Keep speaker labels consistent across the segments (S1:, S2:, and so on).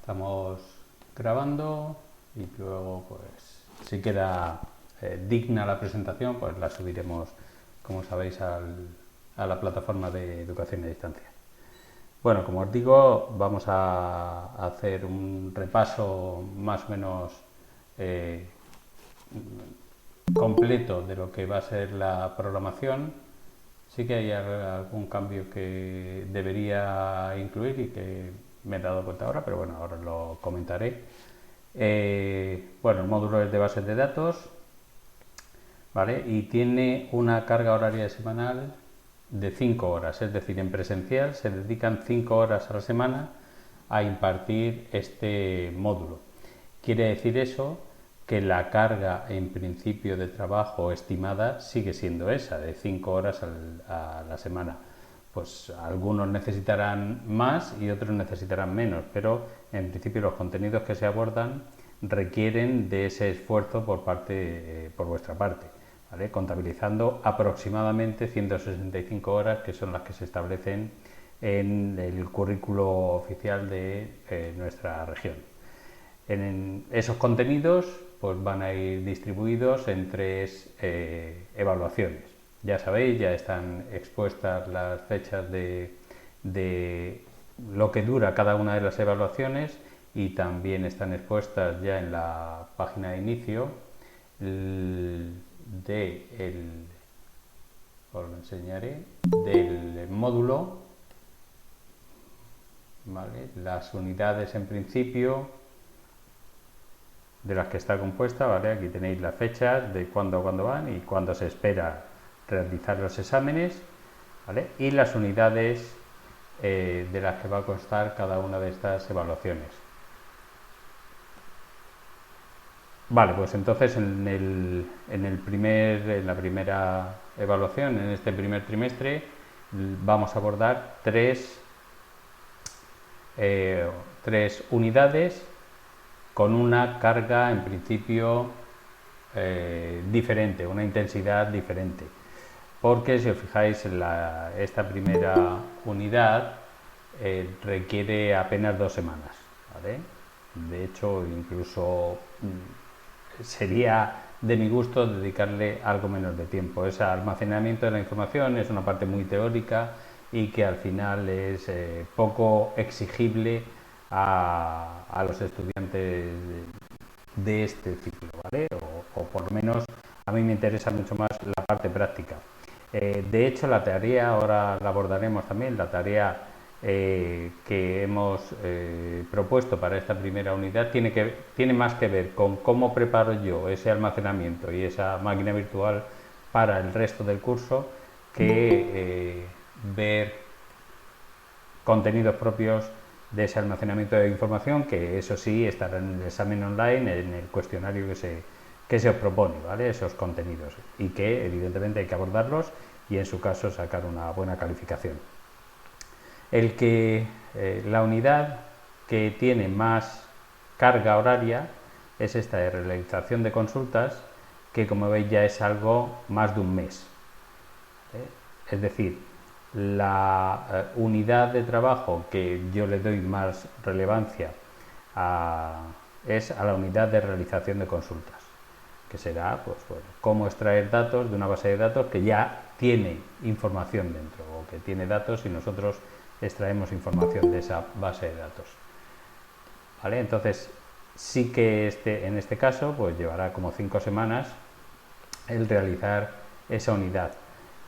S1: Estamos grabando y luego, pues, si queda digna la presentación, pues la subiremos, como sabéis, a la plataforma de educación a distancia. Bueno, como os digo, vamos a hacer un repaso más o menos eh, completo de lo que va a ser la programación. Sí que hay algún cambio que debería incluir y que me he dado cuenta ahora, pero bueno, ahora lo comentaré. Bueno, el módulo es de bases de datos, ¿vale? Y tiene una carga horaria semanal de 5 horas, es decir, en presencial se dedican 5 horas a la semana a impartir este módulo. Quiere decir eso que la carga en principio de trabajo estimada sigue siendo esa, de 5 horas a la semana. Pues algunos necesitarán más y otros necesitarán menos, pero en principio los contenidos que se abordan requieren de ese esfuerzo por vuestra parte, ¿vale? Contabilizando aproximadamente 165 horas, que son las que se establecen en el currículo oficial de nuestra región. En esos contenidos pues van a ir distribuidos en 3 evaluaciones. Ya sabéis, ya están expuestas las fechas de lo que dura cada una de las evaluaciones y también están expuestas ya en la página de inicio os lo enseñaré, del módulo, ¿vale? Las unidades en principio de las que está compuesta, ¿vale? Aquí tenéis las fechas de cuándo van y cuándo se espera realizar los exámenes, ¿vale? Y las unidades de las que va a constar cada una de estas evaluaciones. Vale, pues entonces en la primera evaluación, en este primer trimestre, vamos a abordar tres unidades con una carga en principio diferente, una intensidad diferente. Porque si os fijáis, esta primera unidad requiere apenas 2 semanas, ¿vale? De hecho, incluso sería de mi gusto dedicarle algo menos de tiempo. Ese almacenamiento de la información es una parte muy teórica y que al final es poco exigible a los estudiantes de este ciclo, ¿vale? O por lo menos a mí me interesa mucho más la parte práctica. De hecho, la tarea, ahora la abordaremos también, la tarea que hemos propuesto para esta primera unidad tiene más que ver con cómo preparo yo ese almacenamiento y esa máquina virtual para el resto del curso que ver contenidos propios de ese almacenamiento de información, que eso sí estará en el examen online, en el cuestionario que se os propone, ¿vale? Esos contenidos, y que evidentemente hay que abordarlos y en su caso sacar una buena calificación. La unidad que tiene más carga horaria es esta de realización de consultas, que como veis ya es algo más de un mes. Es decir, la unidad de trabajo que yo le doy más relevancia es a la unidad de realización de consultas, que será pues, bueno, cómo extraer datos de una base de datos que ya tiene información dentro, o que tiene datos y nosotros extraemos información de esa base de datos, ¿vale? Entonces sí que en este caso pues llevará como 5 semanas el realizar esa unidad,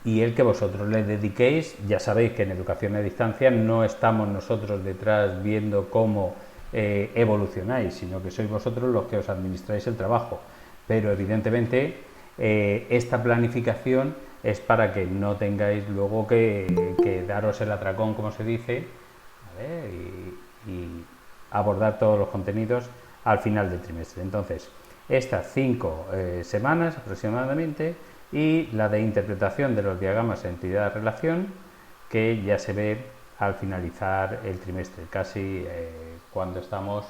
S1: y el que vosotros le dediquéis. Ya sabéis que en educación a distancia no estamos nosotros detrás viendo cómo evolucionáis, sino que sois vosotros los que os administráis el trabajo, pero evidentemente esta planificación es para que no tengáis luego que daros el atracón, como se dice, ¿vale? y abordar todos los contenidos al final del trimestre. Entonces, estas 5 semanas aproximadamente, y la de interpretación de los diagramas de entidad-relación, que ya se ve al finalizar el trimestre, casi cuando estamos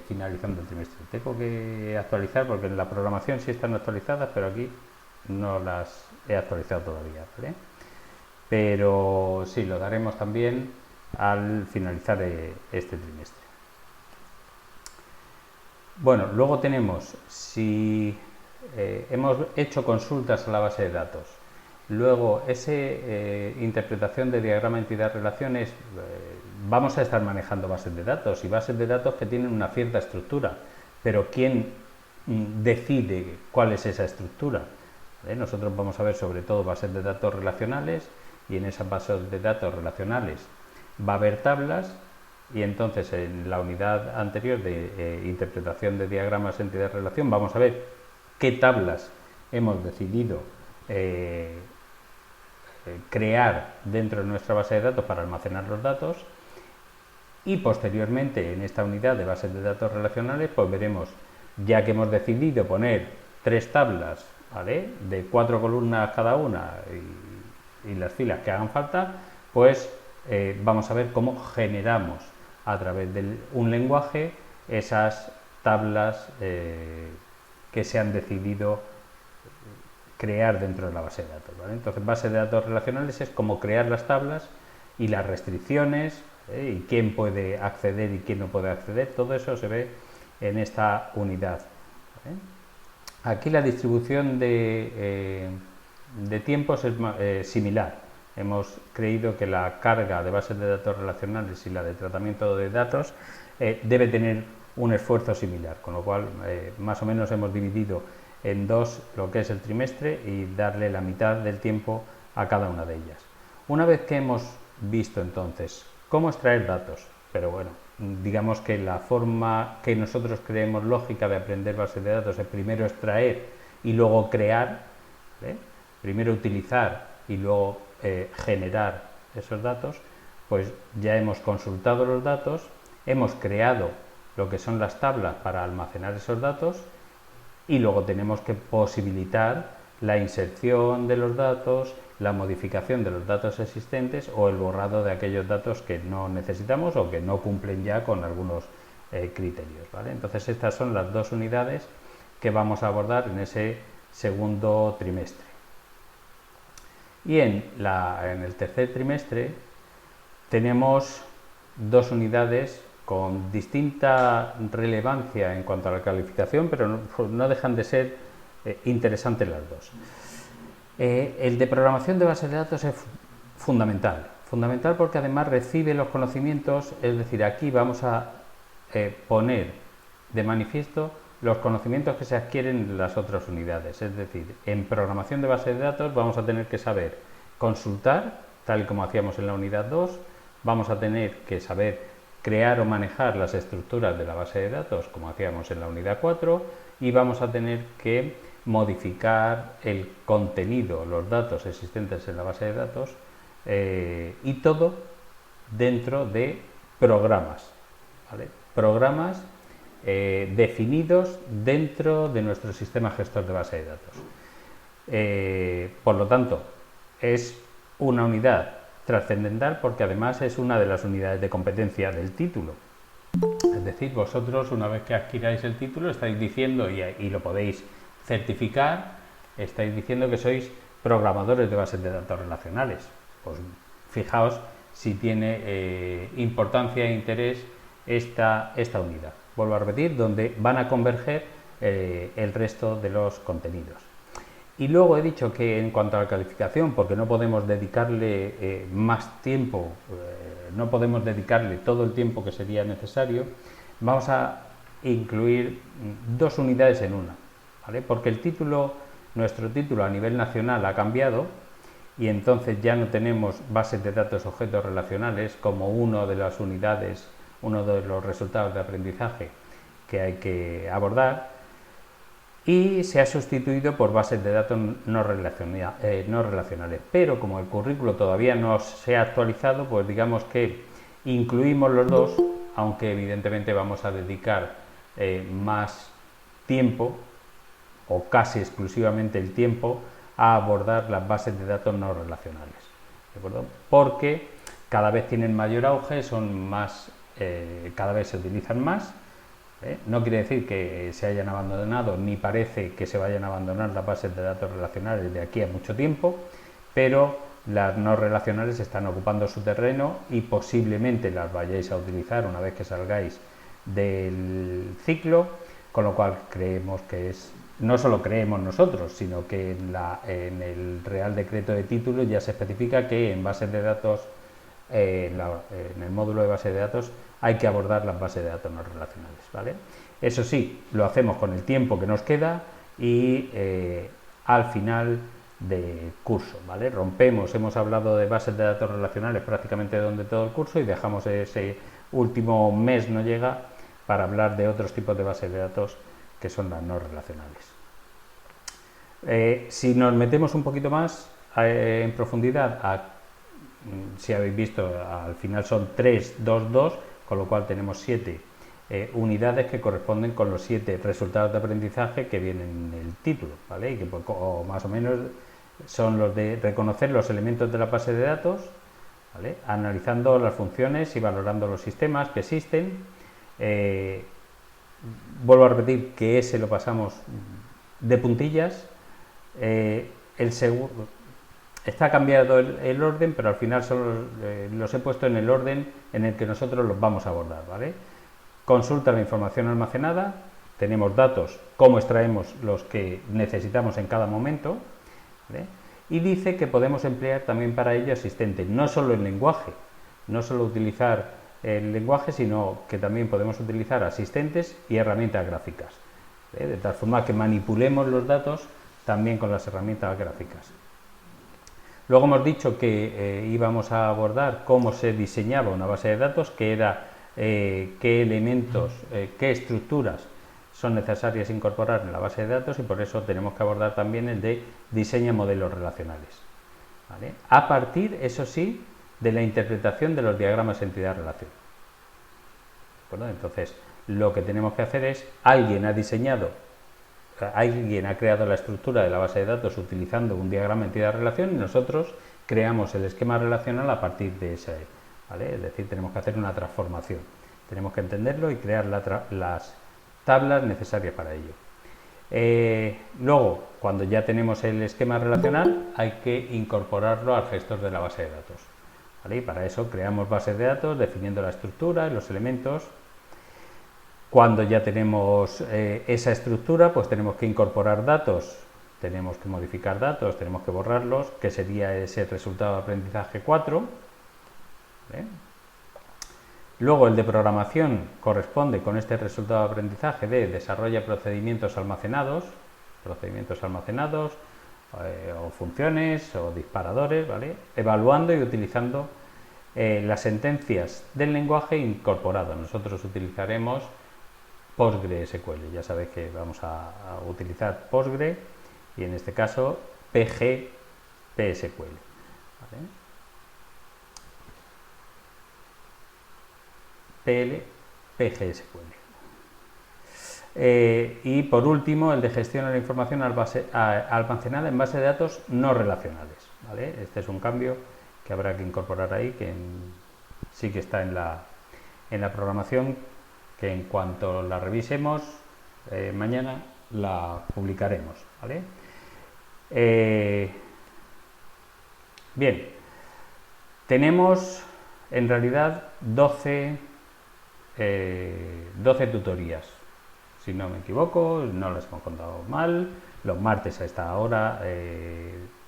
S1: finalizando el trimestre. Tengo que actualizar porque en la programación sí están actualizadas, pero aquí no las he actualizado todavía, ¿vale? Pero sí, lo daremos también al finalizar este trimestre. Bueno, luego tenemos, si hemos hecho consultas a la base de datos, luego esa interpretación de diagrama entidad-relaciones, vamos a estar manejando bases de datos y bases de datos que tienen una cierta estructura, pero ¿quién decide cuál es esa estructura? Nosotros vamos a ver sobre todo bases de datos relacionales y en esas bases de datos relacionales va a haber tablas. Y entonces en la unidad anterior de interpretación de diagramas entidad-relación vamos a ver qué tablas hemos decidido crear dentro de nuestra base de datos para almacenar los datos, y posteriormente en esta unidad de bases de datos relacionales pues veremos, ya que hemos decidido poner 3 tablas, ¿vale?, de 4 columnas cada una y las filas que hagan falta, pues vamos a ver cómo generamos a través de un lenguaje esas tablas que se han decidido crear dentro de la base de datos, ¿vale? Entonces, base de datos relacionales es como crear las tablas y las restricciones y quién puede acceder y quién no puede acceder. Todo eso se ve en esta unidad, ¿vale? Aquí la distribución de tiempos es similar. Hemos creído que la carga de bases de datos relacionales y la de tratamiento de datos debe tener un esfuerzo similar, con lo cual más o menos hemos dividido en 2 lo que es el trimestre y darle la mitad del tiempo a cada una de ellas. Una vez que hemos visto entonces cómo extraer datos, pero bueno, digamos que la forma que nosotros creemos lógica de aprender bases de datos es primero extraer y luego crear, ¿vale? Primero utilizar y luego generar esos datos, pues ya hemos consultado los datos, hemos creado lo que son las tablas para almacenar esos datos y luego tenemos que posibilitar la inserción de los datos, la modificación de los datos existentes o el borrado de aquellos datos que no necesitamos o que no cumplen ya con algunos criterios, ¿vale? Entonces estas son las 2 unidades que vamos a abordar en ese segundo trimestre. Y en el tercer trimestre tenemos 2 unidades con distinta relevancia en cuanto a la calificación, pero no dejan de ser interesantes las 2. El de programación de bases de datos es fundamental porque además recibe los conocimientos, es decir, aquí vamos a poner de manifiesto los conocimientos que se adquieren en las otras unidades. Es decir, en programación de bases de datos vamos a tener que saber consultar, tal y como hacíamos en la unidad 2, vamos a tener que saber crear o manejar las estructuras de la base de datos, como hacíamos en la unidad 4, y vamos a tener que modificar el contenido, los datos existentes en la base de datos, y todo dentro de programas, ¿vale? Programas definidos dentro de nuestro sistema gestor de base de datos. Por lo tanto, es una unidad trascendental porque además es una de las unidades de competencia del título. Es decir, vosotros una vez que adquiráis el título estáis diciendo, y lo podéis certificar, estáis diciendo que sois programadores de bases de datos relacionales. Pues fijaos si tiene importancia e interés esta unidad. Vuelvo a repetir, donde van a converger el resto de los contenidos. Y luego he dicho que en cuanto a la calificación, porque no podemos dedicarle más tiempo, no podemos dedicarle todo el tiempo que sería necesario, vamos a incluir 2 unidades en una, ¿vale? Porque el título, nuestro título a nivel nacional ha cambiado y entonces ya no tenemos bases de datos objetos relacionales como una de las unidades, uno de los resultados de aprendizaje que hay que abordar, y se ha sustituido por bases de datos no relacionales. Pero como el currículo todavía no se ha actualizado, pues digamos que incluimos los 2, aunque evidentemente vamos a dedicar más tiempo, o casi exclusivamente el tiempo, a abordar las bases de datos no relacionales, ¿de acuerdo? Porque cada vez tienen mayor auge, son más, cada vez se utilizan más. No quiere decir que se hayan abandonado, ni parece que se vayan a abandonar las bases de datos relacionales de aquí a mucho tiempo, pero las no relacionales están ocupando su terreno y posiblemente las vayáis a utilizar una vez que salgáis del ciclo, con lo cual creemos que es, no solo creemos nosotros, sino que en el Real Decreto de Títulos ya se especifica que en bases de datos, en el módulo de base de datos, hay que abordar las bases de datos no relacionales, ¿vale? Eso sí, lo hacemos con el tiempo que nos queda y al final de curso, ¿vale? Rompemos, hemos hablado de bases de datos relacionales prácticamente durante todo el curso y dejamos ese último mes, no llega, para hablar de otros tipos de bases de datos que son las no relacionales. Si nos metemos un poquito más en profundidad, si habéis visto, al final son 3, 2, 2, con lo cual tenemos 7 unidades que corresponden con los 7 resultados de aprendizaje que vienen en el título, ¿vale? Y que o más o menos son los de reconocer los elementos de la base de datos, ¿vale? Analizando las funciones y valorando los sistemas que existen. Vuelvo a repetir que ese lo pasamos de puntillas. Está cambiado el orden, pero al final los he puesto en el orden en el que nosotros los vamos a abordar, ¿vale? Consulta la información almacenada, tenemos datos, cómo extraemos los que necesitamos en cada momento, ¿vale? Y dice que podemos emplear también para ello asistentes, no solo el lenguaje, no solo utilizar el lenguaje, sino que también podemos utilizar asistentes y herramientas gráficas, ¿vale? De tal forma que manipulemos los datos también con las herramientas gráficas. Luego hemos dicho que íbamos a abordar cómo se diseñaba una base de datos, qué elementos, qué estructuras son necesarias incorporar en la base de datos, y por eso tenemos que abordar también el de diseño de modelos relacionales, ¿vale? A partir, eso sí, de la interpretación de los diagramas entidad-relación. Bueno, entonces, lo que tenemos que hacer es, alguien ha creado la estructura de la base de datos utilizando un diagrama entidad-relación y nosotros creamos el esquema relacional a partir de ese, ¿vale? Es decir, tenemos que hacer una transformación, tenemos que entenderlo y crear las tablas necesarias para ello. Luego, cuando ya tenemos el esquema relacional, hay que incorporarlo al gestor de la base de datos, ¿vale? Y para eso creamos bases de datos definiendo la estructura y los elementos. Cuando ya tenemos esa estructura, pues tenemos que incorporar datos, tenemos que modificar datos, tenemos que borrarlos, que sería ese resultado de aprendizaje 4. ¿Vale? Luego el de programación corresponde con este resultado de aprendizaje de desarrolla procedimientos almacenados o funciones o disparadores, ¿vale? Evaluando y utilizando las sentencias del lenguaje incorporado. Nosotros utilizaremos PostgreSQL, ya sabéis que vamos a utilizar Postgre y en este caso PGPSQL, ¿vale? PGSQL. Y por último, el de gestión de la información almacenada en base de datos no relacionales, ¿vale? Este es un cambio que habrá que incorporar ahí, que sí que está en la programación, que en cuanto la revisemos mañana la publicaremos, ¿vale? Bien, tenemos en realidad 12 tutorías, si no me equivoco, no las hemos contado mal. Los martes a esta hora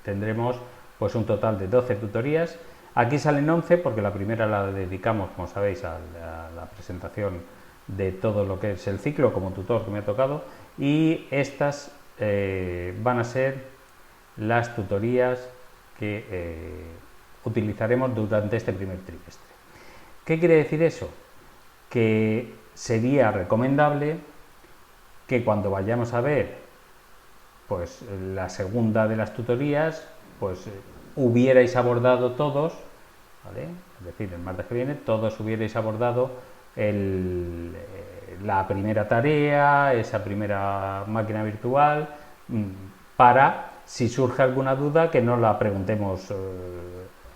S1: tendremos pues un total de 12 tutorías. Aquí salen 11 porque la primera la dedicamos, como sabéis, a la presentación de todo lo que es el ciclo como tutor que me ha tocado, y estas van a ser las tutorías que utilizaremos durante este primer trimestre. ¿Qué quiere decir eso? Que sería recomendable que cuando vayamos a ver pues la segunda de las tutorías, pues hubierais abordado todos, ¿vale? Es decir, el martes que viene todos hubierais abordado la primera tarea, esa primera máquina virtual, para, si surge alguna duda, que no la preguntemos,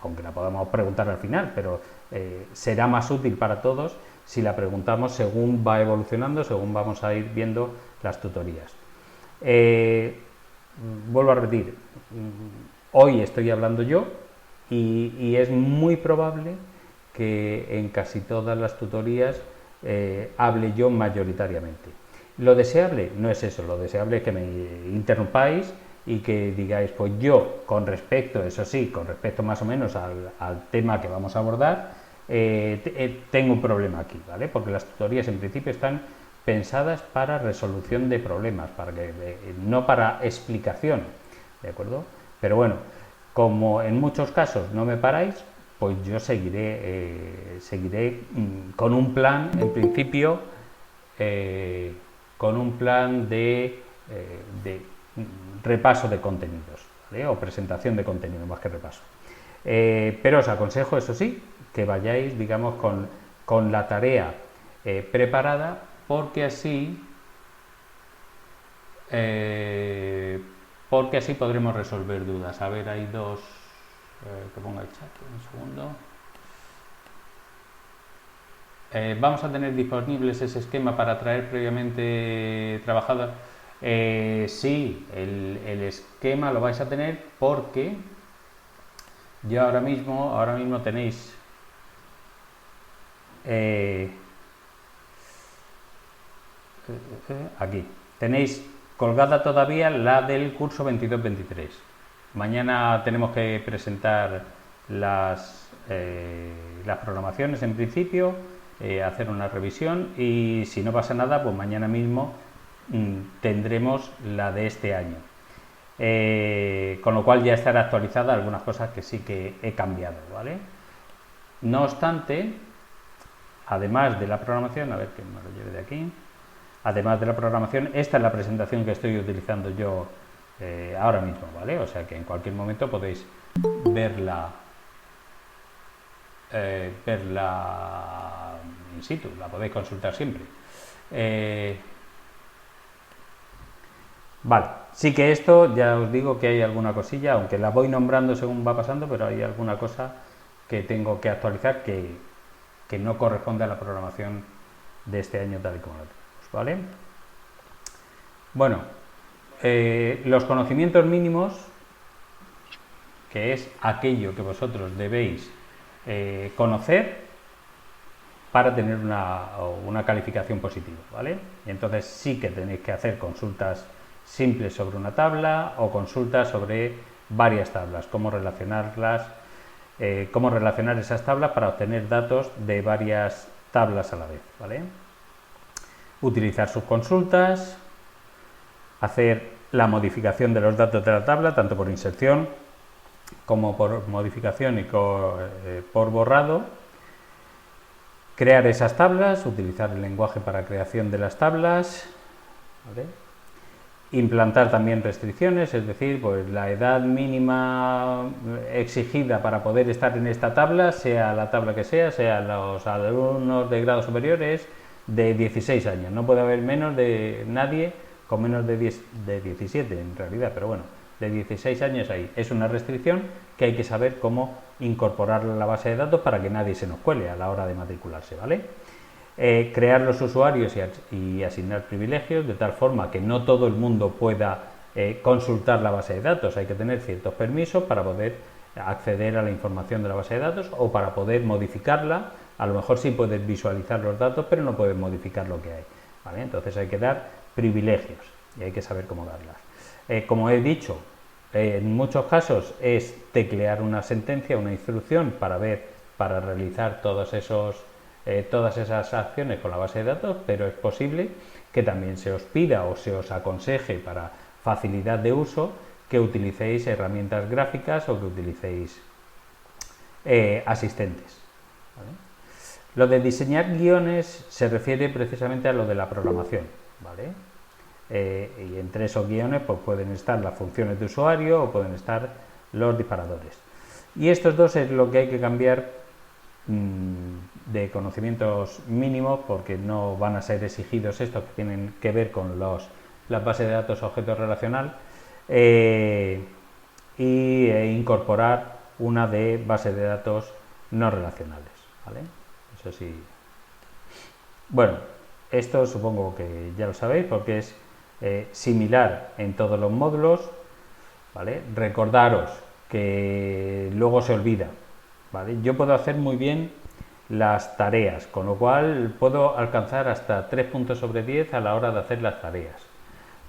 S1: aunque la podamos preguntar al final, pero será más útil para todos si la preguntamos según va evolucionando, según vamos a ir viendo las tutorías. Vuelvo a repetir, hoy estoy hablando yo y es muy probable que en casi todas las tutorías hable yo mayoritariamente. Lo deseable no es eso, lo deseable es que me interrumpáis y que digáis, pues yo, con respecto, eso sí, con respecto más o menos al tema que vamos a abordar, tengo un problema aquí, ¿vale? Porque las tutorías en principio están pensadas para resolución de problemas, no para explicación, ¿de acuerdo? Pero bueno, como en muchos casos no me paráis, pues yo seguiré con un plan, en principio, con un plan de repaso de contenidos, ¿vale? O presentación de contenido más que repaso. Pero os aconsejo, eso sí, que vayáis, digamos, con la tarea preparada, porque así podremos resolver dudas. A ver, hay dos, que ponga el chat un segundo. Vamos a tener disponibles ese esquema para traer previamente trabajado. Sí, el esquema lo vais a tener porque yo ahora mismo tenéis aquí tenéis colgada todavía la del curso 22-23. Mañana tenemos que presentar las programaciones en principio, hacer una revisión y si no pasa nada, pues mañana mismo tendremos la de este año. Con lo cual ya estará actualizada algunas cosas que sí que he cambiado, ¿vale? No obstante, además de la programación, a ver que me lo lleve de aquí, además de la programación, esta es la presentación que estoy utilizando yo ahora mismo, ¿vale? O sea que en cualquier momento podéis verla in situ, la podéis consultar siempre. Vale, sí que esto ya os digo que hay alguna cosilla, aunque la voy nombrando según va pasando, pero hay alguna cosa que tengo que actualizar que no corresponde a la programación de este año tal y como la tenemos, ¿vale? Bueno, los conocimientos mínimos, que es aquello que vosotros debéis conocer para tener una calificación positiva, ¿vale? Y entonces sí que tenéis que hacer consultas simples sobre una tabla o consultas sobre varias tablas, cómo relacionarlas, cómo relacionar esas tablas para obtener datos de varias tablas a la vez, ¿vale? Utilizar sus consultas, hacer la modificación de los datos de la tabla, tanto por inserción como por modificación y por borrado, crear esas tablas, utilizar el lenguaje para creación de las tablas, ¿vale? Implantar también restricciones, es decir, pues la edad mínima exigida para poder estar en esta tabla, sea la tabla que sea los alumnos de grado superiores de 16 años. No puede haber menos de nadie con menos de 17 en realidad, pero bueno, de 16 años ahí. Es una restricción que hay que saber cómo incorporarla a la base de datos para que nadie se nos cuele a la hora de matricularse, ¿vale? Crear los usuarios y asignar privilegios de tal forma que no todo el mundo pueda consultar la base de datos. Hay que tener ciertos permisos para poder acceder a la información de la base de datos o para poder modificarla. A lo mejor sí puedes visualizar los datos, pero no puedes modificar lo que hay, ¿vale? Entonces hay que dar privilegios y hay que saber cómo darlas. Como he dicho, en muchos casos es teclear una sentencia, una instrucción para realizar todas esas acciones con la base de datos, pero es posible que también se os pida o se os aconseje para facilidad de uso que utilicéis herramientas gráficas o que utilicéis asistentes, ¿vale? Lo de diseñar guiones se refiere precisamente a lo de la programación, ¿vale? Y entre esos guiones pues pueden estar las funciones de usuario o pueden estar los disparadores. Y estos dos es lo que hay que cambiar de conocimientos mínimos, porque no van a ser exigidos estos que tienen que ver con las bases de datos objeto relacional, y incorporar una de bases de datos no relacionales, ¿vale? Eso sí. Bueno, esto supongo que ya lo sabéis porque es similar en todos los módulos, ¿vale? Recordaros que luego se olvida, ¿vale? Yo puedo hacer muy bien las tareas, con lo cual puedo alcanzar hasta 3 puntos sobre 10 a la hora de hacer las tareas.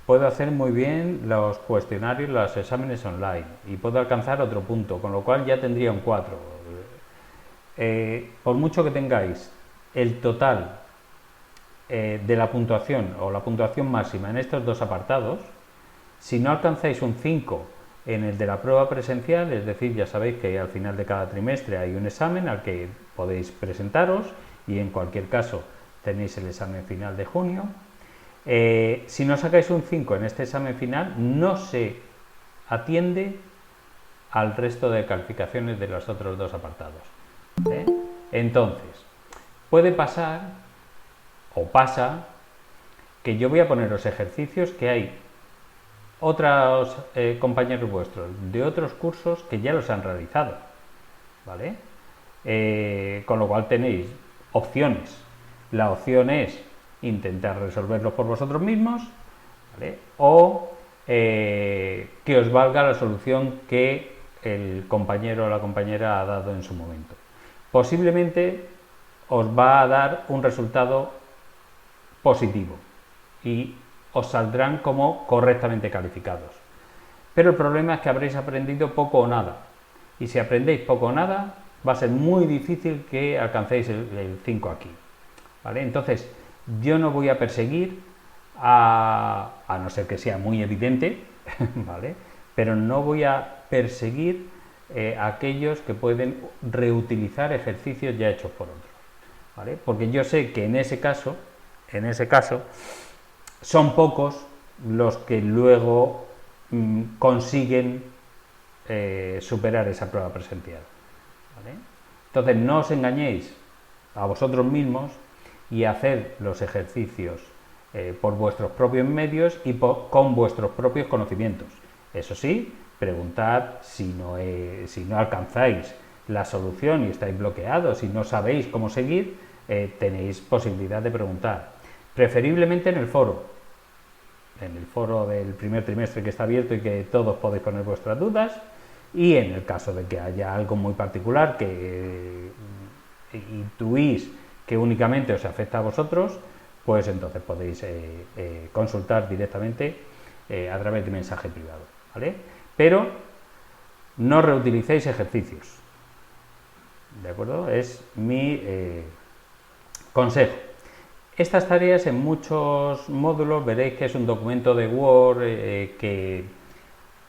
S1: Puedo hacer muy bien los cuestionarios, los exámenes online y puedo alcanzar otro punto, con lo cual ya tendría un 4. Por mucho que tengáis el total de la puntuación o la puntuación máxima en estos dos apartados, si no alcanzáis un 5 en el de la prueba presencial, es decir, ya sabéis que al final de cada trimestre hay un examen al que podéis presentaros y en cualquier caso tenéis el examen final de junio. Si no sacáis un 5 en este examen final, no se atiende al resto de calificaciones de los otros dos apartados. Entonces, puede pasar, o pasa, que yo voy a poner los ejercicios que hay otros compañeros vuestros de otros cursos que ya los han realizado, ¿vale? Con lo cual tenéis opciones. La opción es intentar resolverlos por vosotros mismos, ¿vale? O que os valga la solución que el compañero o la compañera ha dado en su momento. Posiblemente os va a dar un resultado positivo y os saldrán como correctamente calificados. Pero el problema es que habréis aprendido poco o nada. Y si aprendéis poco o nada, va a ser muy difícil que alcancéis el 5 aquí, ¿vale? Entonces, yo no voy a perseguir, a no ser que sea muy evidente, ¿vale? Pero no voy a perseguir a aquellos que pueden reutilizar ejercicios ya hechos por otros, ¿vale? Porque yo sé que en ese caso, son pocos los que luego consiguen superar esa prueba presencial, ¿vale? Entonces no os engañéis a vosotros mismos y haced los ejercicios por vuestros propios medios y con vuestros propios conocimientos. Eso sí, preguntad si no alcanzáis la solución y estáis bloqueados y no sabéis cómo seguir, tenéis posibilidad de preguntar. Preferiblemente en el foro del primer trimestre que está abierto y que todos podéis poner vuestras dudas, y en el caso de que haya algo muy particular que intuís que únicamente os afecta a vosotros, pues entonces podéis consultar directamente a través de mensaje privado, ¿vale? Pero no reutilicéis ejercicios, ¿de acuerdo? Es mi consejo. Estas tareas en muchos módulos veréis que es un documento de Word, que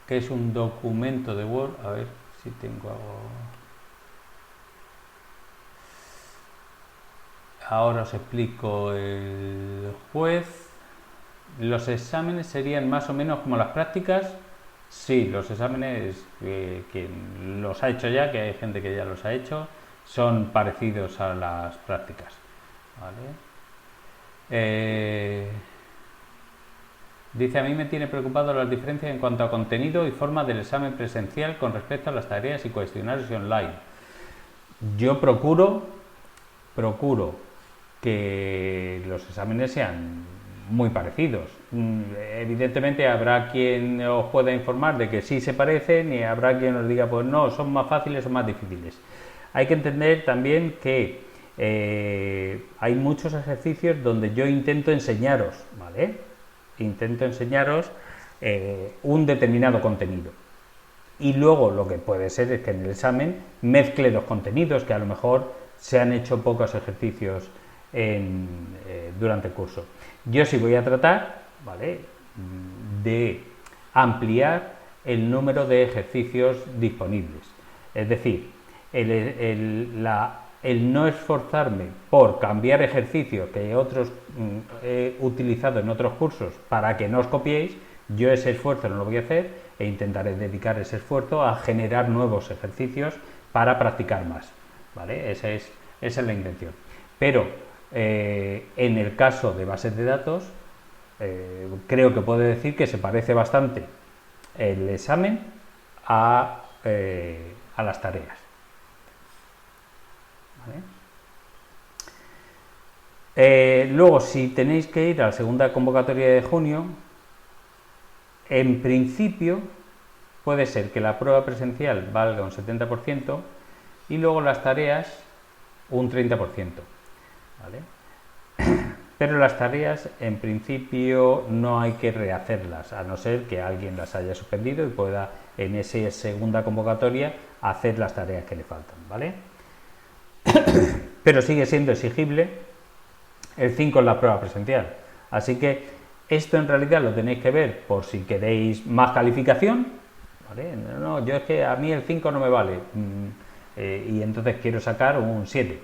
S1: es un documento de Word, a ver si tengo algo. Ahora os explico el juez. Los exámenes serían más o menos como las prácticas. Sí, los exámenes, quien los ha hecho ya, que hay gente que ya los ha hecho, son parecidos a las prácticas, ¿vale? Dice, a mí me tiene preocupado las diferencias en cuanto a contenido y forma del examen presencial con respecto a las tareas y cuestionarios online. Yo procuro que los exámenes sean muy parecidos. Evidentemente habrá quien os pueda informar de que sí se parecen y habrá quien os diga, pues no, son más fáciles o más difíciles. Hay que entender también que hay muchos ejercicios donde yo intento enseñaros, ¿vale? Intento enseñaros un determinado contenido. Y luego lo que puede ser es que en el examen mezcle los contenidos, que a lo mejor se han hecho pocos ejercicios durante el curso. Yo sí voy a tratar, ¿vale?, de ampliar el número de ejercicios disponibles. Es decir, el no esforzarme por cambiar ejercicios que otros he utilizado en otros cursos para que no os copiéis, yo ese esfuerzo no lo voy a hacer e intentaré dedicar ese esfuerzo a generar nuevos ejercicios para practicar más, ¿vale? Esa es la intención. Pero en el caso de bases de datos, creo que puedo decir que se parece bastante el examen a las tareas. Luego, si tenéis que ir a la segunda convocatoria de junio, en principio puede ser que la prueba presencial valga un 70% y luego las tareas un 30%, ¿vale? Pero las tareas, en principio, no hay que rehacerlas, a no ser que alguien las haya suspendido y pueda, en esa segunda convocatoria, hacer las tareas que le faltan, ¿vale? Pero sigue siendo exigible el 5 en la prueba presencial. Así que esto en realidad lo tenéis que ver por si queréis más calificación, ¿vale? No, yo es que a mí el 5 no me vale, y entonces quiero sacar un 7.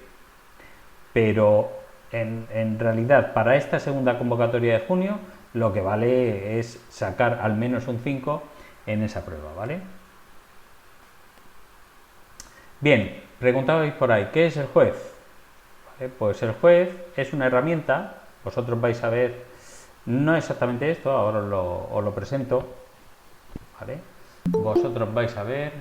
S1: Pero en realidad, para esta segunda convocatoria de junio, lo que vale es sacar al menos un 5 en esa prueba, ¿vale? Bien, preguntabais por ahí, ¿qué es el juez? ¿Vale? Pues el juez es una herramienta, vosotros vais a ver, no exactamente esto, ahora os lo presento, ¿vale? Vosotros vais a ver,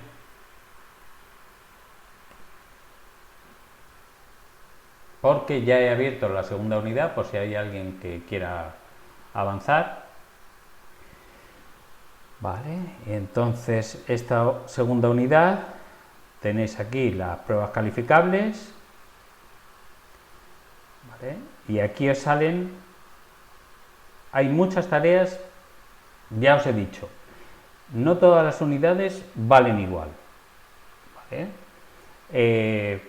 S1: porque ya he abierto la segunda unidad, por si hay alguien que quiera avanzar. Vale, entonces esta segunda unidad tenéis aquí las pruebas calificables, ¿vale? Y aquí os salen, hay muchas tareas, ya os he dicho, no todas las unidades valen igual, ¿vale?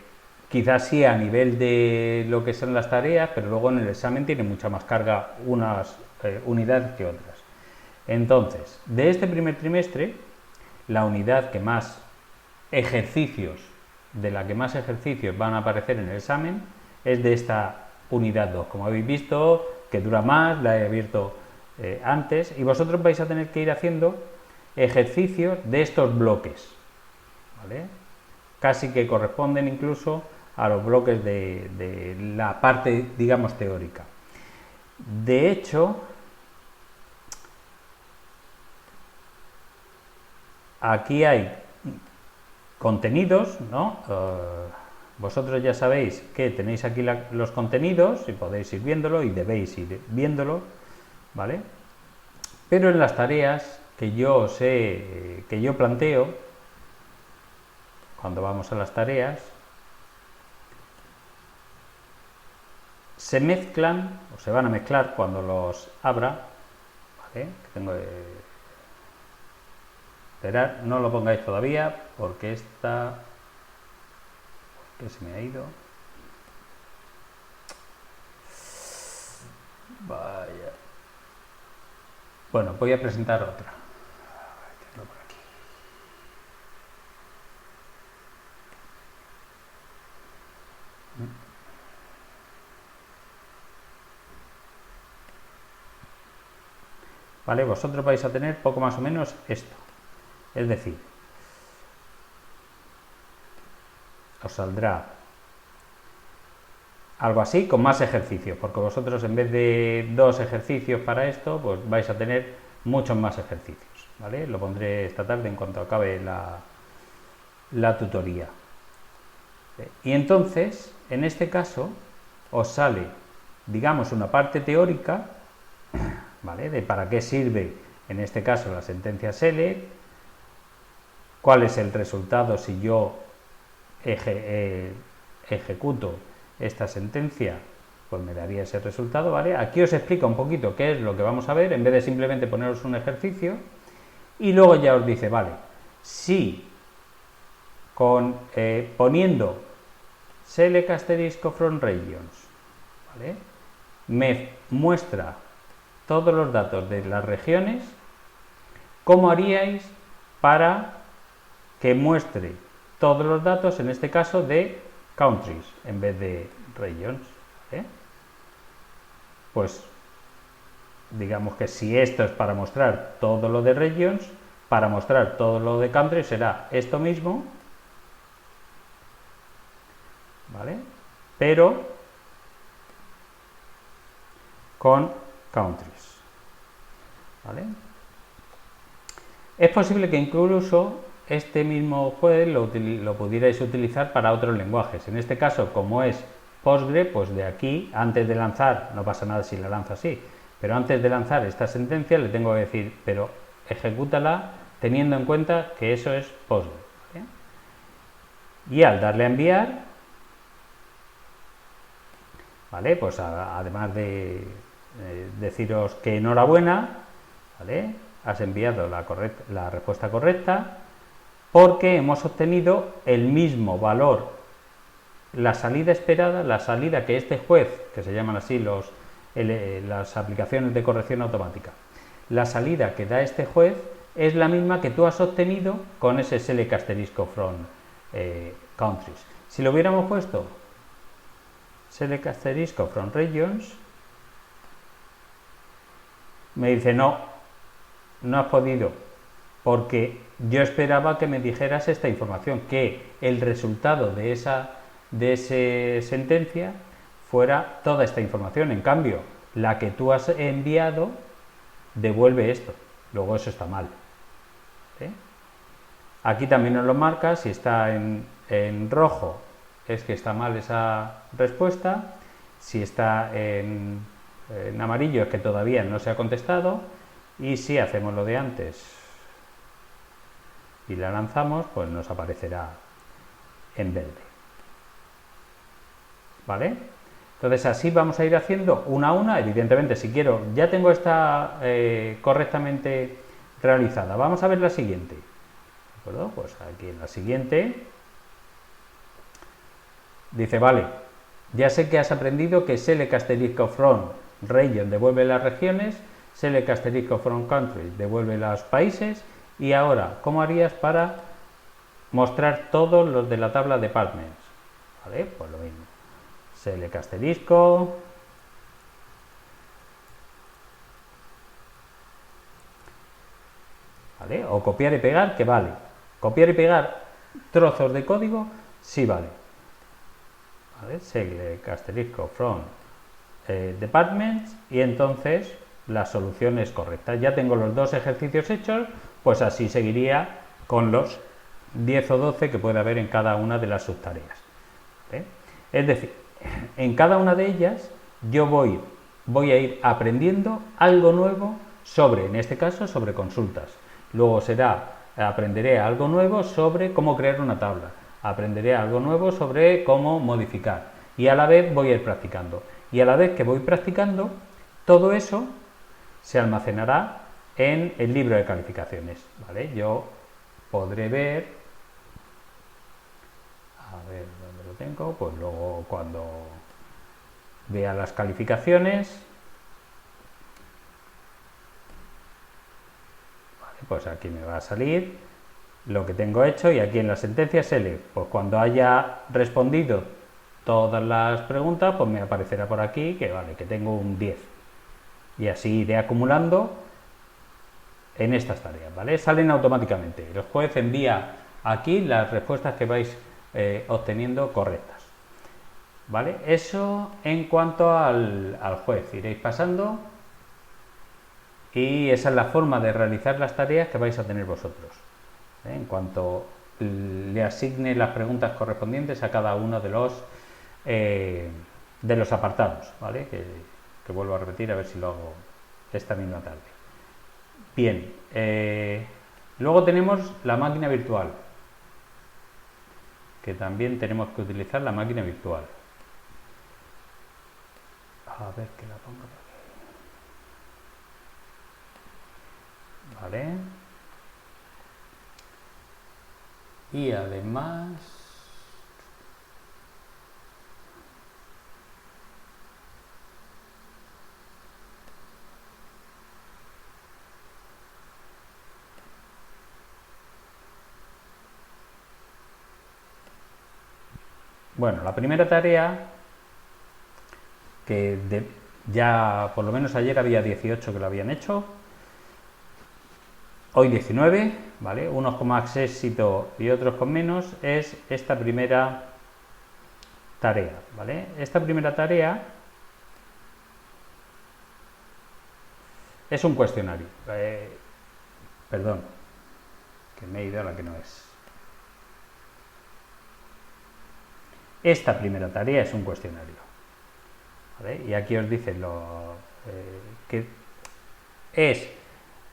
S1: Quizás sí a nivel de lo que son las tareas, pero luego en el examen tiene mucha más carga unas unidades que otras. Entonces, de este primer trimestre, la unidad que más ejercicios, de la que más ejercicios van a aparecer en el examen, es de esta unidad 2. Como habéis visto, que dura más, la he abierto antes, y vosotros vais a tener que ir haciendo ejercicios de estos bloques, ¿vale? Casi que corresponden incluso a los bloques de la parte, digamos, teórica. De hecho, aquí hay contenidos, ¿no? Vosotros ya sabéis que tenéis aquí los contenidos y podéis ir viéndolo y debéis ir viéndolo, ¿vale? Pero en las tareas que yo planteo, cuando vamos a las tareas, se mezclan o se van a mezclar cuando los abra, ¿vale? Esperad, no lo pongáis todavía porque esta... ¿Qué se me ha ido? Vaya. Bueno, voy a presentar otra. Por aquí. Vale, vosotros vais a tener poco más o menos esto. Es decir, os saldrá algo así con más ejercicios, porque vosotros en vez de 2 ejercicios para esto, pues vais a tener muchos más ejercicios, ¿vale? Lo pondré esta tarde en cuanto acabe la tutoría. Y entonces, en este caso, os sale, digamos, una parte teórica, ¿vale? De para qué sirve, en este caso, la sentencia SELECT, cuál es el resultado si yo ejecuto esta sentencia, pues me daría ese resultado, ¿vale? Aquí os explica un poquito qué es lo que vamos a ver, en vez de simplemente poneros un ejercicio, y luego ya os dice, vale, si poniendo select asterisco from regions, ¿vale? Me muestra todos los datos de las regiones, ¿cómo haríais para que muestre todos los datos, en este caso, de countries en vez de regions? Pues digamos que si esto es para mostrar todo lo de regions, para mostrar todo lo de countries será esto mismo, ¿vale? Pero con countries, ¿vale? Es posible que incluso este mismo juez lo pudierais utilizar para otros lenguajes. En este caso, como es Postgre, pues de aquí, antes de lanzar, no pasa nada si la lanzo así, pero antes de lanzar esta sentencia le tengo que decir, pero ejecútala teniendo en cuenta que eso es Postgre, ¿vale? Y al darle a enviar, ¿vale? Pues además de deciros que enhorabuena, ¿vale? Has enviado la respuesta correcta porque hemos obtenido el mismo valor, la salida esperada, la salida que este juez, que se llaman así las aplicaciones de corrección automática, la salida que da este juez es la misma que tú has obtenido con ese select asterisco from countries. Si lo hubiéramos puesto select asterisco from regions, me dice no has podido, porque yo esperaba que me dijeras esta información, que el resultado de esa sentencia fuera toda esta información. En cambio, la que tú has enviado devuelve esto. Luego eso está mal. Aquí también nos lo marca. Si está en rojo es que está mal esa respuesta. Si está en amarillo es que todavía no se ha contestado. Y si hacemos lo de antes y la lanzamos, pues nos aparecerá en verde. ¿Vale? Entonces así vamos a ir haciendo una a una. Evidentemente, si quiero, ya tengo esta correctamente realizada. Vamos a ver la siguiente. ¿De acuerdo? Pues aquí en la siguiente dice, vale, ya sé que has aprendido que select asterisco from region devuelve las regiones, select asterisco from country devuelve los países, y ahora, ¿cómo harías para mostrar todos los de la tabla departments? ¿Vale? Pues lo mismo. Select asterisco, ¿vale? O copiar y pegar, que vale. Copiar y pegar trozos de código, sí vale. ¿Vale? Select asterisco from departments, y entonces la solución es correcta. Ya tengo los dos ejercicios hechos, pues así seguiría con los 10 o 12 que puede haber en cada una de las subtareas. ¿Vale? Es decir, en cada una de ellas yo voy a ir aprendiendo algo nuevo sobre, en este caso, sobre consultas. Luego aprenderé algo nuevo sobre cómo crear una tabla. Aprenderé algo nuevo sobre cómo modificar. Y a la vez voy a ir practicando. Y a la vez que voy practicando, todo eso se almacenará en el libro de calificaciones. ¿Vale? Yo podré ver, a ver dónde lo tengo, pues luego cuando vea las calificaciones, vale, pues aquí me va a salir lo que tengo hecho, y aquí en la sentencia select, pues cuando haya respondido todas las preguntas, pues me aparecerá por aquí que vale, que tengo un 10, y así iré acumulando en estas tareas, ¿vale? Salen automáticamente. El juez envía aquí las respuestas que vais obteniendo correctas, ¿vale? Eso en cuanto al juez. Iréis pasando y esa es la forma de realizar las tareas que vais a tener vosotros. En cuanto le asigne las preguntas correspondientes a cada uno de los apartados, ¿vale? Que vuelvo a repetir, a ver si lo hago esta misma tarde. Bien, luego tenemos la máquina virtual, que también tenemos que utilizar la máquina virtual. A ver que la pongo por aquí. Vale. Y además, bueno, la primera tarea, que ya por lo menos ayer había 18 que lo habían hecho, hoy 19, ¿vale? Unos con más éxito y otros con menos, es esta primera tarea, ¿vale? Esta primera tarea es un cuestionario. Perdón, que me he ido a la que no es. Esta primera tarea es un cuestionario, ¿vale? Y aquí os dice que es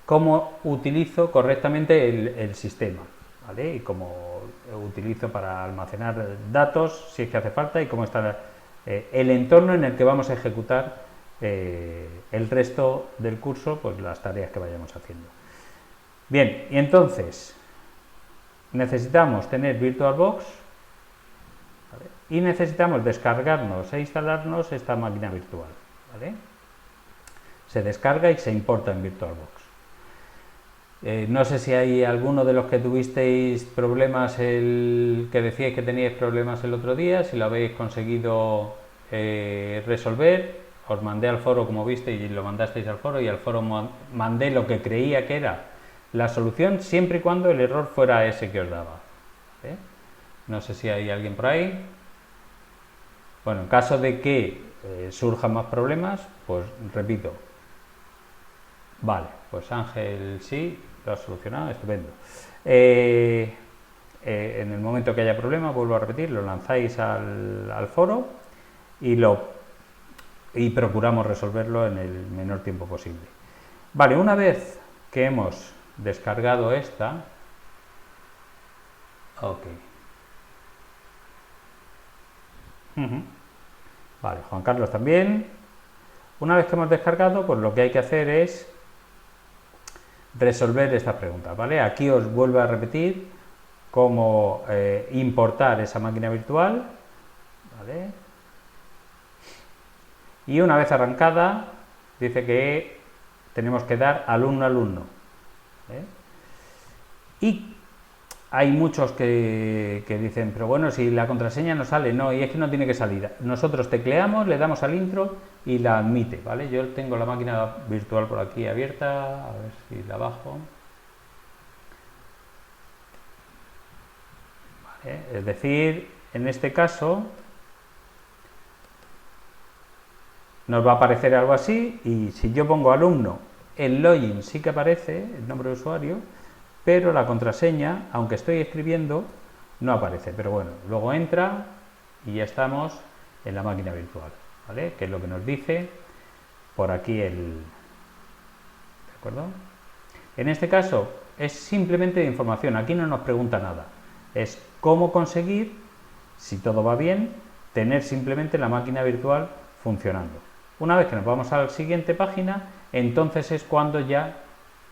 S1: cómo utilizo correctamente el sistema, ¿vale? Y cómo utilizo para almacenar datos si es que hace falta, y cómo está el entorno en el que vamos a ejecutar el resto del curso, pues las tareas que vayamos haciendo. Bien, y entonces necesitamos tener VirtualBox, ¿vale? Y necesitamos descargarnos e instalarnos esta máquina virtual, ¿vale? Se descarga y se importa en VirtualBox. No sé si hay alguno de los que tuvisteis problemas, que decíais que teníais problemas el otro día, si lo habéis conseguido resolver. Os mandé al foro, como visteis, y lo mandasteis al foro, y al foro mandé lo que creía que era la solución, siempre y cuando el error fuera ese que os daba. No sé si hay alguien por ahí. Bueno, en caso de que surjan más problemas, pues repito. Vale, pues Ángel sí, lo ha solucionado, estupendo. En el momento que haya problema, vuelvo a repetir, lo lanzáis al foro y procuramos resolverlo en el menor tiempo posible. Vale, una vez que hemos descargado esta, ok. Vale, Juan Carlos también. Una vez que hemos descargado, pues lo que hay que hacer es resolver esta pregunta, ¿vale? Aquí os vuelvo a repetir cómo importar esa máquina virtual, ¿vale? Y una vez arrancada, dice que tenemos que dar alumno. Y hay muchos que dicen, pero bueno, si la contraseña no sale, no, y es que no tiene que salir. Nosotros tecleamos, le damos al intro y la admite, ¿vale? Yo tengo la máquina virtual por aquí abierta, a ver si la bajo. ¿Vale? Es decir, en este caso nos va a aparecer algo así, y si yo pongo alumno, el login sí que aparece, el nombre de usuario, pero la contraseña, aunque estoy escribiendo, no aparece. Pero bueno, luego entra y ya estamos en la máquina virtual, ¿vale? Que es lo que nos dice por aquí ¿de acuerdo? En este caso es simplemente de información, aquí no nos pregunta nada. Es cómo conseguir, si todo va bien, tener simplemente la máquina virtual funcionando. Una vez que nos vamos a la siguiente página, entonces es cuando ya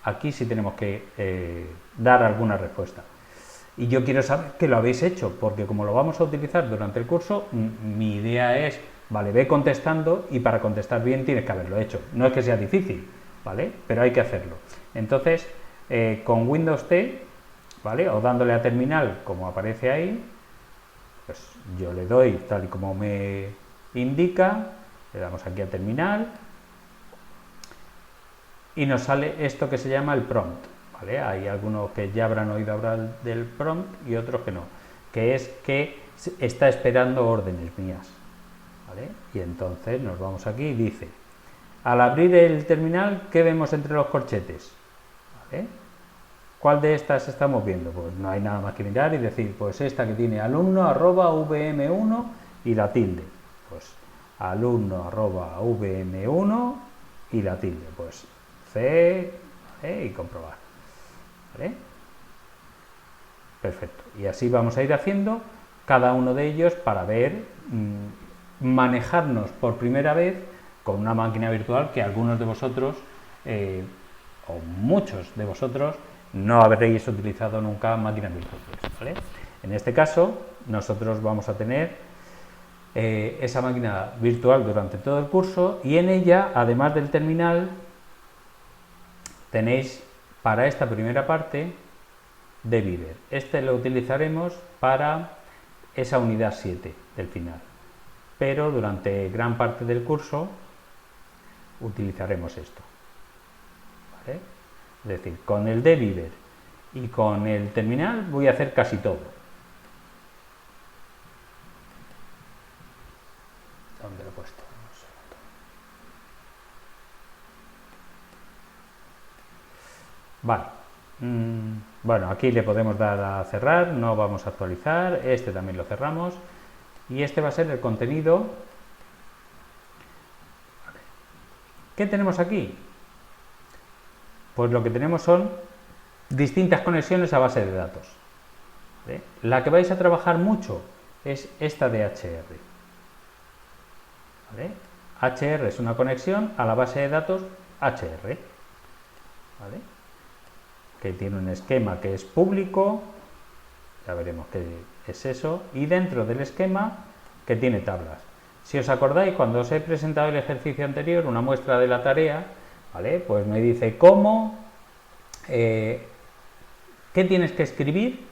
S1: aquí sí tenemos que dar alguna respuesta. Y yo quiero saber que lo habéis hecho, porque como lo vamos a utilizar durante el curso, mi idea es, vale, ve contestando, y para contestar bien tienes que haberlo hecho. No es que sea difícil, ¿vale? Pero hay que hacerlo. Entonces, con Windows T, ¿vale? O dándole a terminal, como aparece ahí, pues yo le doy tal y como me indica, le damos aquí a terminal, y nos sale esto que se llama el prompt, ¿vale? Hay algunos que ya habrán oído hablar del prompt y otros que no, que es que está esperando órdenes mías, ¿vale? Y entonces nos vamos aquí y dice, al abrir el terminal, ¿qué vemos entre los corchetes? ¿Vale? ¿Cuál de estas estamos viendo? Pues no hay nada más que mirar y decir, pues esta que tiene alumno@vm1 y la tilde, pues alumno@vm1 y la tilde, pues C, ¿vale? Y comprobar, ¿vale? Perfecto, y así vamos a ir haciendo cada uno de ellos para ver, manejarnos por primera vez con una máquina virtual que algunos de vosotros o muchos de vosotros no habréis utilizado nunca máquinas virtuales, ¿vale? En este caso nosotros vamos a tener esa máquina virtual durante todo el curso, y en ella, además del terminal, tenéis para esta primera parte dbeaver. Este lo utilizaremos para esa unidad 7 del final, pero durante gran parte del curso utilizaremos esto, ¿vale? Es decir, con el dbeaver y con el terminal voy a hacer casi todo. ¿Dónde lo he puesto? Vale. Bueno, aquí le podemos dar a cerrar, no vamos a actualizar, este también lo cerramos, y este va a ser el contenido. ¿Qué tenemos aquí? Pues lo que tenemos son distintas conexiones a base de datos, ¿vale? La que vais a trabajar mucho es esta DHR, ¿vale? HR es una conexión a la base de datos HR, ¿vale? Que tiene un esquema que es público, ya veremos qué es eso, y dentro del esquema que tiene tablas. Si os acordáis, cuando os he presentado el ejercicio anterior, una muestra de la tarea, ¿vale? Pues me dice cómo, qué tienes que escribir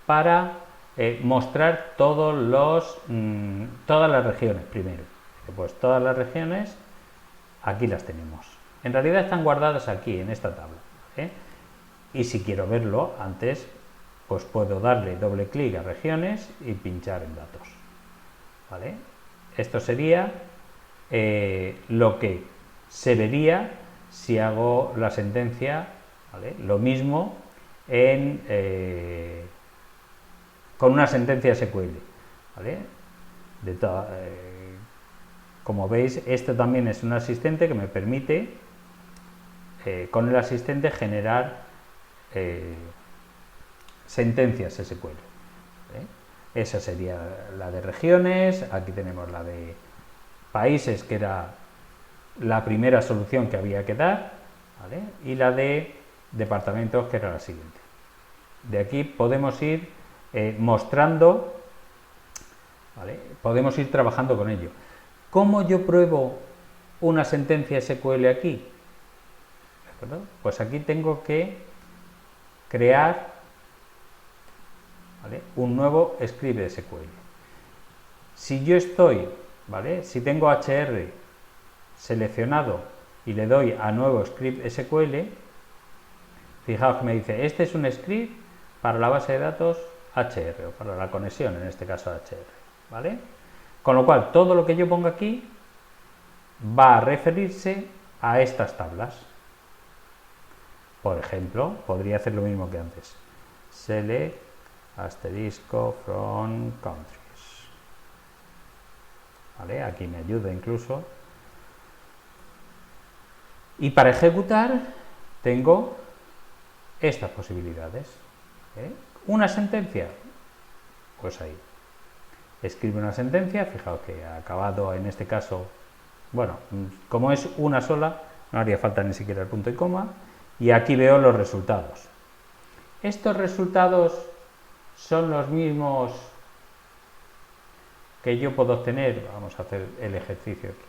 S1: para mostrar todas las regiones primero. Pues todas las regiones, aquí las tenemos. En realidad están guardadas aquí, en esta tabla, ¿vale? Y si quiero verlo antes, pues puedo darle doble clic a regiones y pinchar en datos, ¿vale? Esto sería lo que se vería si hago la sentencia, ¿vale? Lo mismo con una sentencia SQL, ¿vale? Como veis, esto también es un asistente que me permite con el asistente generar sentencias SQL, ¿vale? Esa sería la de regiones, aquí tenemos la de países, que era la primera solución que había que dar, ¿vale? Y la de departamentos, que era la siguiente. De aquí podemos ir mostrando, ¿vale? Podemos ir trabajando con ello. ¿Cómo yo pruebo una sentencia SQL aquí? ¿De acuerdo? Pues aquí tengo que crear, ¿vale?, un nuevo script de SQL. Si yo estoy, ¿vale?, si tengo HR seleccionado y le doy a nuevo script SQL, fijaos que me dice, este es un script para la base de datos HR, o para la conexión, en este caso HR, ¿vale? Con lo cual, todo lo que yo ponga aquí va a referirse a estas tablas. Por ejemplo, podría hacer lo mismo que antes. Select asterisco from countries. ¿Vale? Aquí me ayuda incluso. Y para ejecutar tengo estas posibilidades. ¿Vale? Una sentencia, pues ahí. Escribe una sentencia, fijaos que ha acabado en este caso, bueno, como es una sola, no haría falta ni siquiera el punto y coma, y aquí veo los resultados. Estos resultados son los mismos que yo puedo obtener. Vamos a hacer el ejercicio aquí.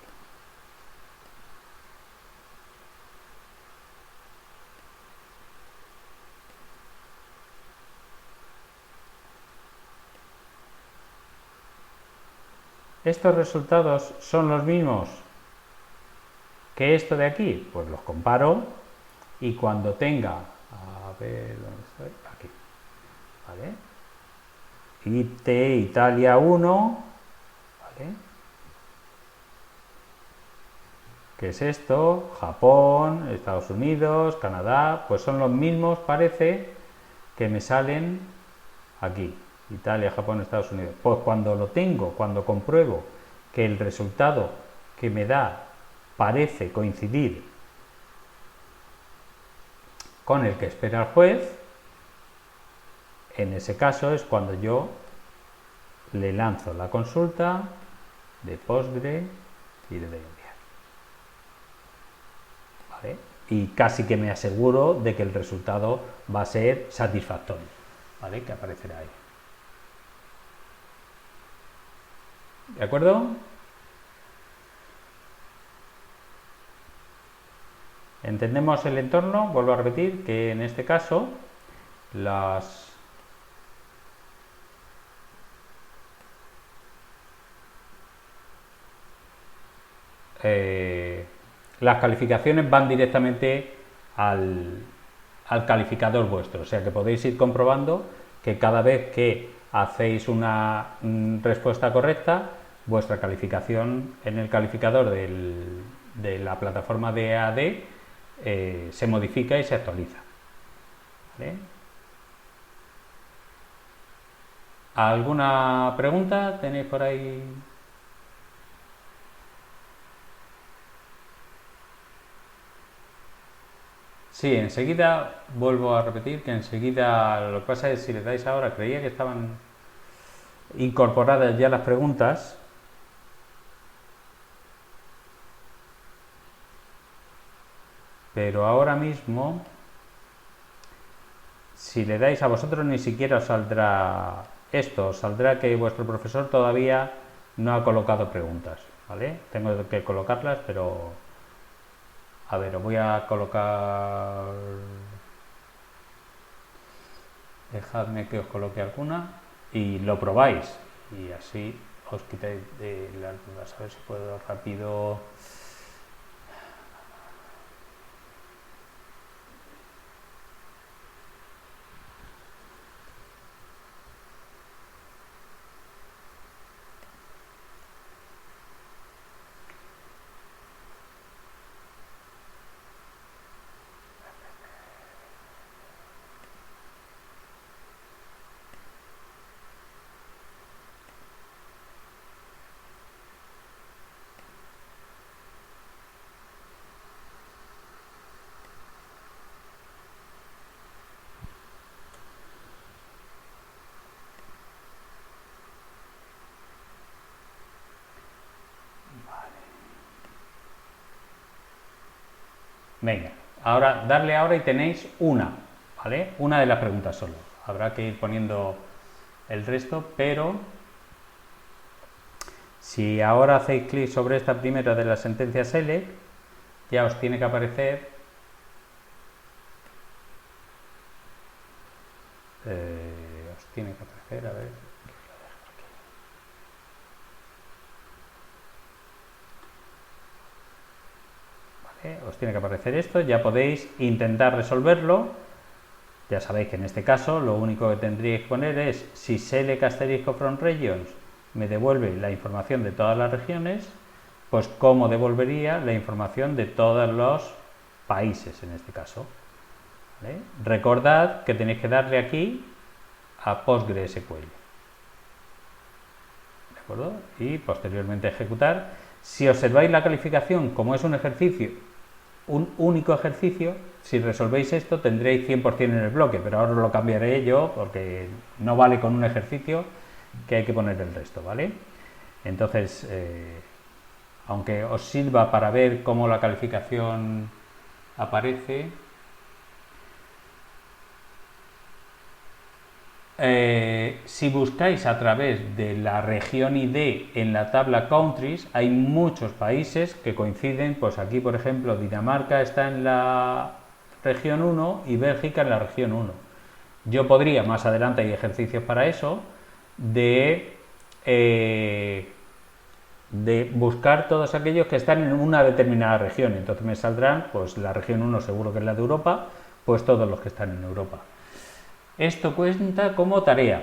S1: ¿Estos resultados son los mismos que esto de aquí? Pues los comparo y cuando tenga, a ver, ¿dónde estoy? Aquí, ¿vale? Italia 1, ¿vale? ¿Qué es esto? Japón, Estados Unidos, Canadá, pues son los mismos, parece, que me salen aquí. Italia, Japón, Estados Unidos. Pues cuando lo tengo, cuando compruebo que el resultado que me da parece coincidir con el que espera el juez, en ese caso es cuando yo le lanzo la consulta de Postgre y le doy enviar. ¿Vale? Y casi que me aseguro de que el resultado va a ser satisfactorio, ¿vale?, que aparecerá ahí. ¿De acuerdo? Entendemos el entorno. Vuelvo a repetir que en este caso las calificaciones van directamente al calificador vuestro, o sea que podéis ir comprobando que cada vez que hacéis una respuesta correcta, vuestra calificación en el calificador de la plataforma de EAD se modifica y se actualiza. ¿Vale? ¿Alguna pregunta tenéis por ahí? Sí, enseguida vuelvo a repetir que enseguida, lo que pasa es si le dais ahora, creía que estaban incorporadas ya las preguntas. pero ahora mismo, si le dais a vosotros, ni siquiera os saldrá esto, os saldrá que vuestro profesor todavía no ha colocado preguntas, ¿vale? Tengo que colocarlas, pero a ver, os voy a colocar, dejadme que os coloque alguna y lo probáis y así os quitáis de las dudas. A ver si puedo rápido. Venga, ahora darle ahora y tenéis una, ¿vale? Una de las preguntas solo. Habrá que ir poniendo el resto, pero si ahora hacéis clic sobre esta primera de las sentencias select, ya os tiene que aparecer a ver, ¿vale? Os tiene que aparecer esto, ya podéis intentar resolverlo. Ya sabéis que en este caso lo único que tendríais que poner es si select asterisco from regions me devuelve la información de todas las regiones, pues cómo devolvería la información de todos los países en este caso. ¿Vale? Recordad que tenéis que darle aquí a PostgreSQL. ¿De acuerdo? Y posteriormente ejecutar. Si observáis la calificación, como es un ejercicio, un único ejercicio, si resolvéis esto tendréis 100% en el bloque, pero ahora lo cambiaré yo porque no vale con un ejercicio, que hay que poner el resto, ¿vale? Entonces, aunque os sirva para ver cómo la calificación aparece, si buscáis a través de la región ID en la tabla Countries, hay muchos países que coinciden, pues aquí por ejemplo Dinamarca está en la región 1 y Bélgica en la región 1. Yo podría, más adelante hay ejercicios para eso, de buscar todos aquellos que están en una determinada región. Entonces me saldrán, pues la región 1 seguro que es la de Europa, pues todos los que están en Europa. Esto cuenta como tarea,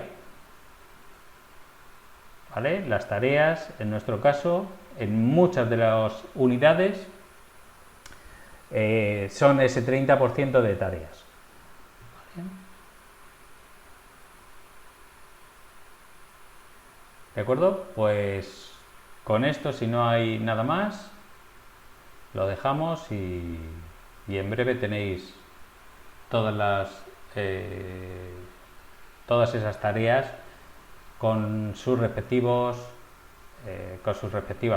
S1: ¿vale? Las tareas, en nuestro caso, en muchas de las unidades, son ese 30% de tareas. ¿Vale? ¿De acuerdo? Pues con esto, si no hay nada más, lo dejamos y en breve tenéis todas esas tareas con sus respectivas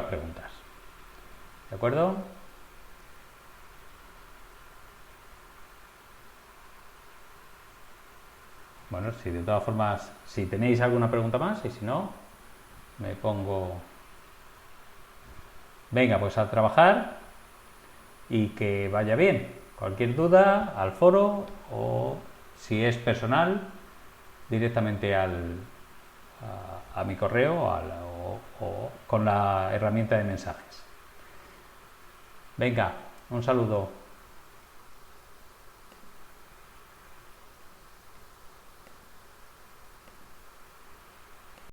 S1: preguntas. ¿De acuerdo? Bueno, si de todas formas, si tenéis alguna pregunta más y si no, me pongo... Venga, pues a trabajar y que vaya bien. Cualquier duda, al foro o si es personal, directamente a mi correo o con la herramienta de mensajes. Venga, un saludo.